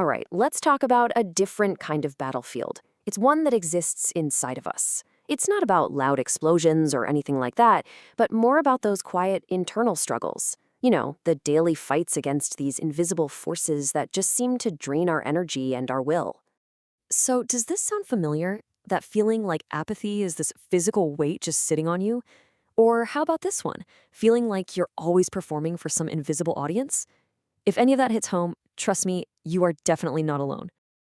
All right, let's talk about a different kind of battlefield. It's one that exists inside of us. It's not about loud explosions or anything like that, but more about those quiet internal struggles. You know, the daily fights against these invisible forces that just seem to drain our energy and our will. So, does this sound familiar? That feeling like apathy is this physical weight just sitting on you? Or how about this one? Feeling like you're always performing for some invisible audience? If any of that hits home, trust me, you are definitely not alone.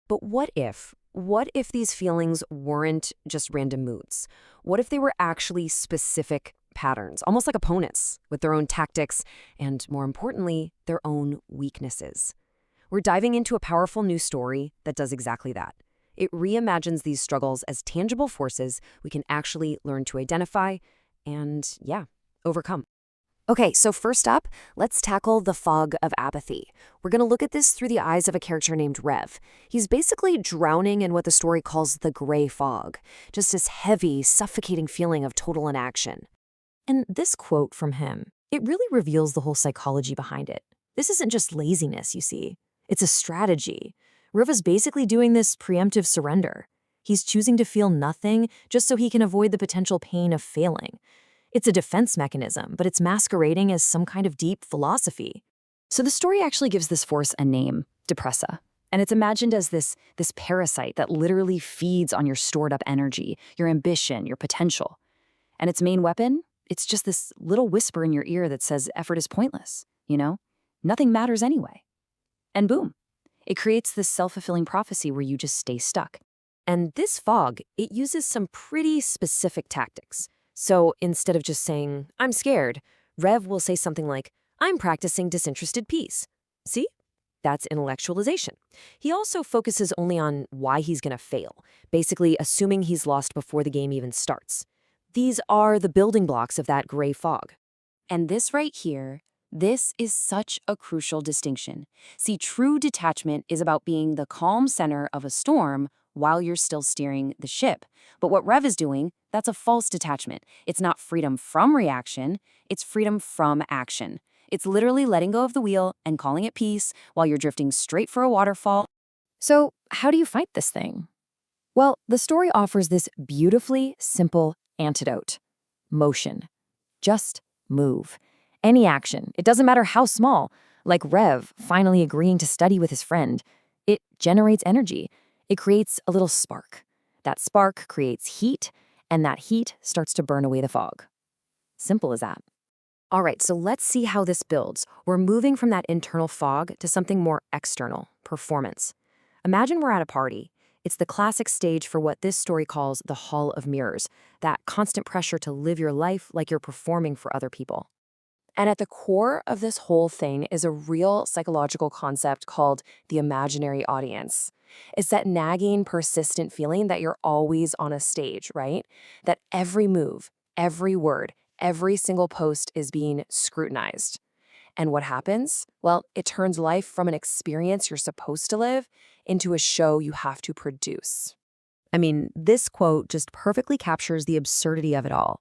But what if? What if these feelings weren't just random moods? What if they were actually specific patterns, almost like opponents, with their own tactics and, more importantly, their own weaknesses? We're diving into a powerful new story that does exactly that. It reimagines these struggles as tangible forces we can actually learn to identify and, yeah, overcome. Okay, so first up, let's tackle the fog of apathy. We're going to look at this through the eyes of a character named Rev. He's basically drowning in what the story calls the gray fog, just this heavy, suffocating feeling of total inaction. And this quote from him, it really reveals the whole psychology behind it. This isn't just laziness, you see. It's a strategy. Rev is basically doing this preemptive surrender. He's choosing to feel nothing just so he can avoid the potential pain of failing. It's a defense mechanism, but it's masquerading as some kind of deep philosophy. So the story actually gives this force a name, depressa. And it's imagined as this parasite that literally feeds on your stored up energy, your ambition, your potential. And its main weapon? It's just this little whisper in your ear that says effort is pointless, you know? Nothing matters anyway. And boom, it creates this self-fulfilling prophecy where you just stay stuck. And this fog, it uses some pretty specific tactics. So instead of just saying, I'm scared, Rev will say something like, I'm practicing disinterested peace. See? That's intellectualization. He also focuses only on why he's going to fail, basically assuming he's lost before the game even starts. These are the building blocks of that gray fog. And this right here, this is such a crucial distinction. See, true detachment is about being the calm center of a storm while you're still steering the ship. But what Rev is doing, that's a false detachment. It's not freedom from reaction, it's freedom from action. It's literally letting go of the wheel and calling it peace while you're drifting straight for a waterfall. So, how do you fight this thing? Well, the story offers this beautifully simple antidote. Motion. Just move. Any action, it doesn't matter how small, like Rev finally agreeing to study with his friend. It generates energy. It creates a little spark. That spark creates heat, and that heat starts to burn away the fog. Simple as that. All right, so let's see how this builds. We're moving from that internal fog to something more external, performance. Imagine we're at a party. It's the classic stage for what this story calls the Hall of Mirrors, that constant pressure to live your life like you're performing for other people. And at the core of this whole thing is a real psychological concept called the imaginary audience. It's that nagging, persistent feeling that you're always on a stage, right? That every move, every word, every single post is being scrutinized. And what happens? Well, it turns life from an experience you're supposed to live into a show you have to produce. I mean, this quote just perfectly captures the absurdity of it all.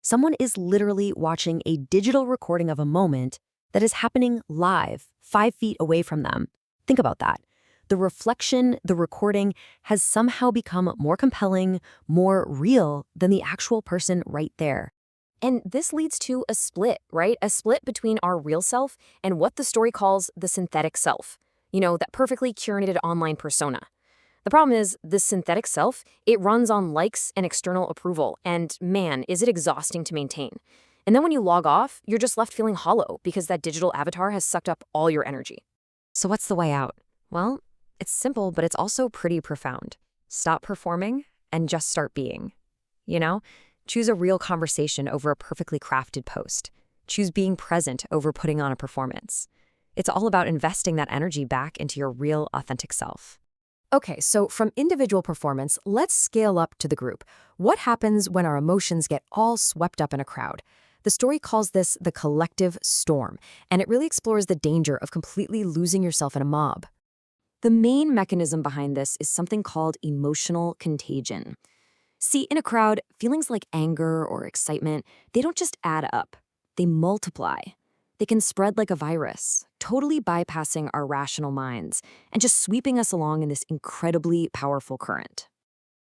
Someone is literally watching a digital recording of a moment that is happening live, 5 feet away from them. Think about that. The reflection, the recording, has somehow become more compelling, more real than the actual person right there. And this leads to a split, right? A split between our real self and what the story calls the synthetic self. You know, that perfectly curated online persona. The problem is, this synthetic self, it runs on likes and external approval, and man, is it exhausting to maintain. And then when you log off, you're just left feeling hollow because that digital avatar has sucked up all your energy. So what's the way out? Well, it's simple, but it's also pretty profound. Stop performing and just start being. You know? Choose a real conversation over a perfectly crafted post. Choose being present over putting on a performance. It's all about investing that energy back into your real, authentic self. Okay, so from individual performance, let's scale up to the group. What happens when our emotions get all swept up in a crowd? The story calls this the collective storm, and it really explores the danger of completely losing yourself in a mob. The main mechanism behind this is something called emotional contagion. See, in a crowd, feelings like anger or excitement, they don't just add up. They multiply. They can spread like a virus, totally bypassing our rational minds and just sweeping us along in this incredibly powerful current.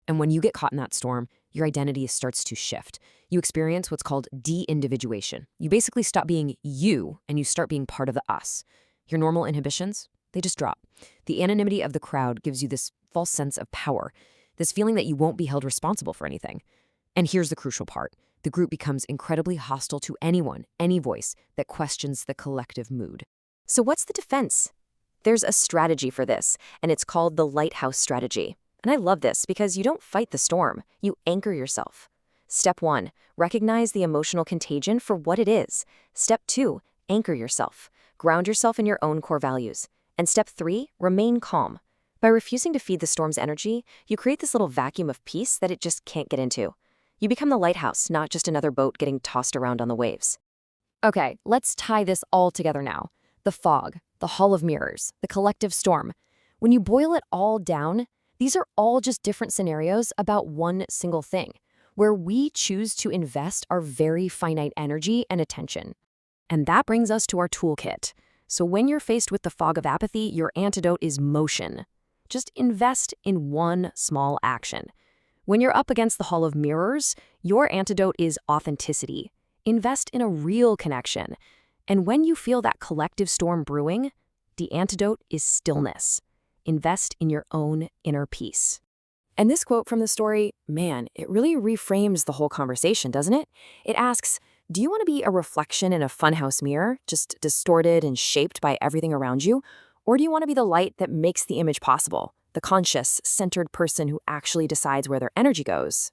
And when you get caught in that storm, your identity starts to shift. You experience what's called de-individuation. You basically stop being you and you start being part of the us. Your normal inhibitions, they just drop. The anonymity of the crowd gives you this false sense of power, this feeling that you won't be held responsible for anything. And here's the crucial part. The group becomes incredibly hostile to anyone, any voice that questions the collective mood. So what's the defense? There's a strategy for this, and it's called the lighthouse strategy. And I love this because you don't fight the storm, you anchor yourself. Step 1, recognize the emotional contagion for what it is. Step 2, anchor yourself. Ground yourself in your own core values. And step 3, remain calm. By refusing to feed the storm's energy, you create this little vacuum of peace that it just can't get into. You become the lighthouse, not just another boat getting tossed around on the waves. Okay, let's tie this all together now. The fog, the hall of mirrors, the collective storm. When you boil it all down, these are all just different scenarios about one single thing, where we choose to invest our very finite energy and attention. And that brings us to our toolkit. So when you're faced with the fog of apathy, your antidote is motion. Just invest in one small action. When you're up against the hall of mirrors, your antidote is authenticity. Invest in a real connection. And when you feel that collective storm brewing, the antidote is stillness. Invest in your own inner peace. And this quote from the story, man, it really reframes the whole conversation, doesn't it? It asks, do you want to be a reflection in a funhouse mirror, just distorted and shaped by everything around you? Or do you want to be the light that makes the image possible, the conscious, centered person who actually decides where their energy goes?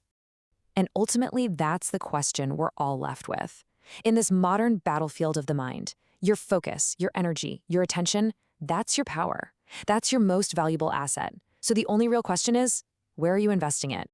And ultimately, that's the question we're all left with. In this modern battlefield of the mind, your focus, your energy, your attention, that's your power. That's your most valuable asset. So the only real question is, where are you investing it?